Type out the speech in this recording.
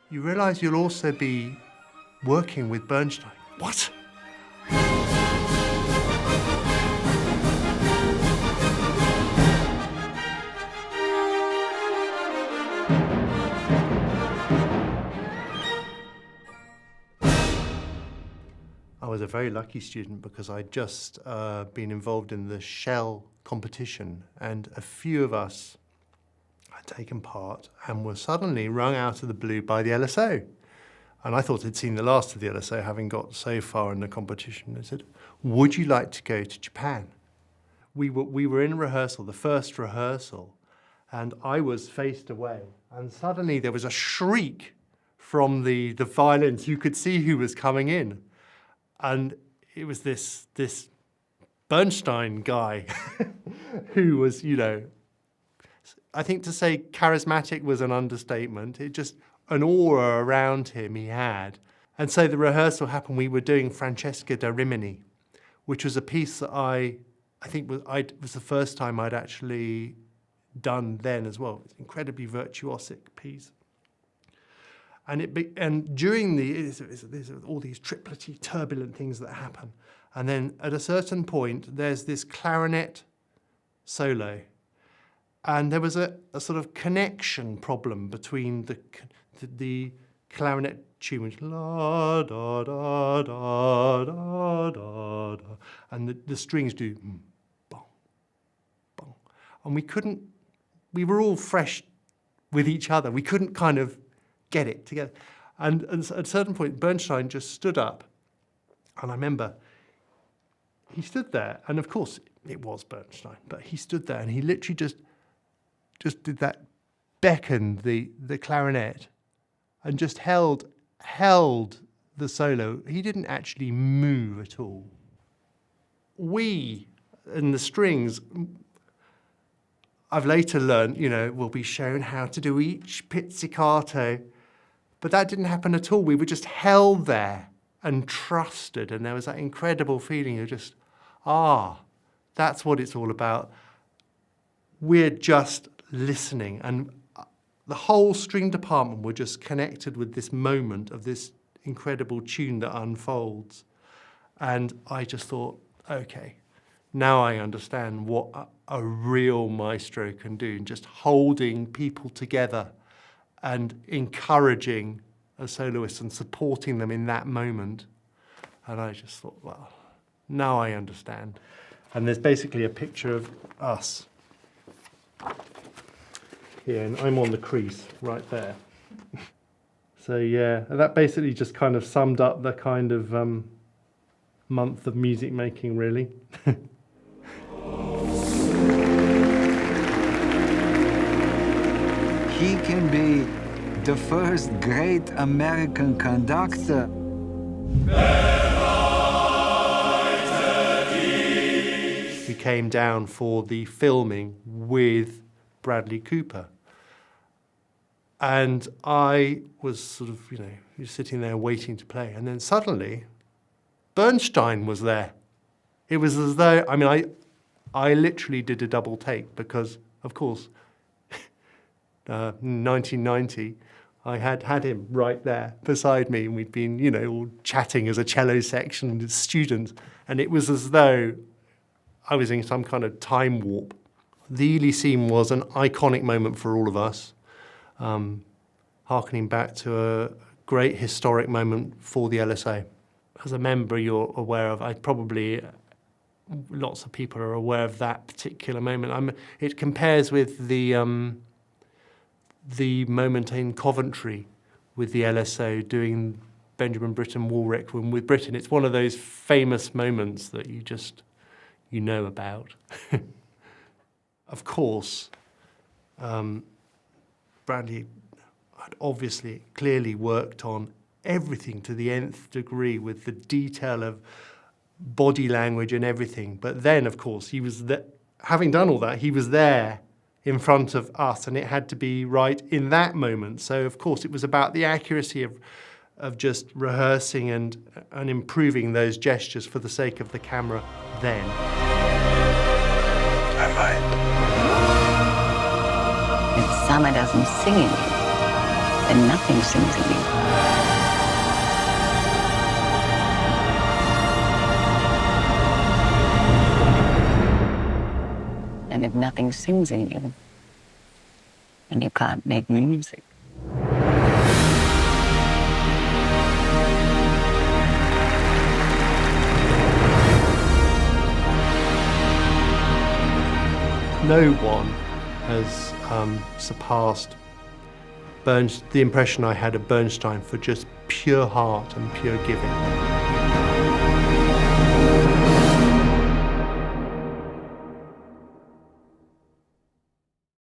you realise you'll also be working with Bernstein. What? I was a very lucky student because I'd just been involved in the shell competition, and a few of us had taken part and were suddenly rung out of the blue by the LSO. And I thought I'd seen the last of the LSO, having got so far in the competition. They said, would you like to go to Japan? We were in rehearsal, the first rehearsal, and I was faced away. And suddenly there was a shriek from the violins. You could see who was coming in. And it was this Bernstein guy who was, you know, I think to say charismatic was an understatement. It just, an aura around him he had. And so the rehearsal happened. We were doing Francesca da Rimini, which was a piece that I think was the first time I'd actually done then as well. It's an incredibly virtuosic piece. And during there's all these triplety, turbulent things that happen. And then at a certain point, there's this clarinet solo. And there was a sort of connection problem between the clarinet tune, which la da da da da da da, and the strings do bong, bong. And we were all fresh with each other. We couldn't kind of get it together. And at a certain point, Bernstein just stood up. And I remember he stood there, and of course it was Bernstein, but he stood there and he literally just did that, beckoned the clarinet and just held the solo. He didn't actually move at all. We, and the strings, I've later learned, you know, will be shown how to do each pizzicato, but that didn't happen at all. We were just held there and trusted, and there was that incredible feeling of just, that's what it's all about. We're just listening, and the whole string department were just connected with this moment of this incredible tune that unfolds. And I just thought, okay, now I understand what a real maestro can do, just holding people together and encouraging a soloist and supporting them in that moment. And I just thought, well, now I understand. And there's basically a picture of us here, and I'm on the crease right there. So yeah, that basically just kind of summed up the kind of month of music making, really. He can be the first great American conductor. We came down for the filming with Bradley Cooper. And I was sort of, you know, sitting there waiting to play. And then suddenly, Bernstein was there. It was as though, I mean, I literally did a double take because, of course, 1990, I had him right there beside me, and we'd been, you know, all chatting as a cello section with students, and it was as though I was in some kind of time warp. The Ely scene was an iconic moment for all of us, harkening back to a great historic moment for the LSA. As a member, you're aware of, lots of people are aware of that particular moment. It compares with the moment in Coventry with the LSO doing Benjamin Britten Woolrich with Britain. It's one of those famous moments that you know about. Of course, Bradley had obviously clearly worked on everything to the nth degree with the detail of body language and everything. But then, of course, he was having done all that, he was there in front of us, and it had to be right in that moment. So, of course, it was about the accuracy of just rehearsing and improving those gestures for the sake of the camera then. I might. If summer doesn't sing in you, then nothing sings in you. And if nothing sings in you, then you can't make music. No one has surpassed the impression I had of Bernstein for just pure heart and pure giving.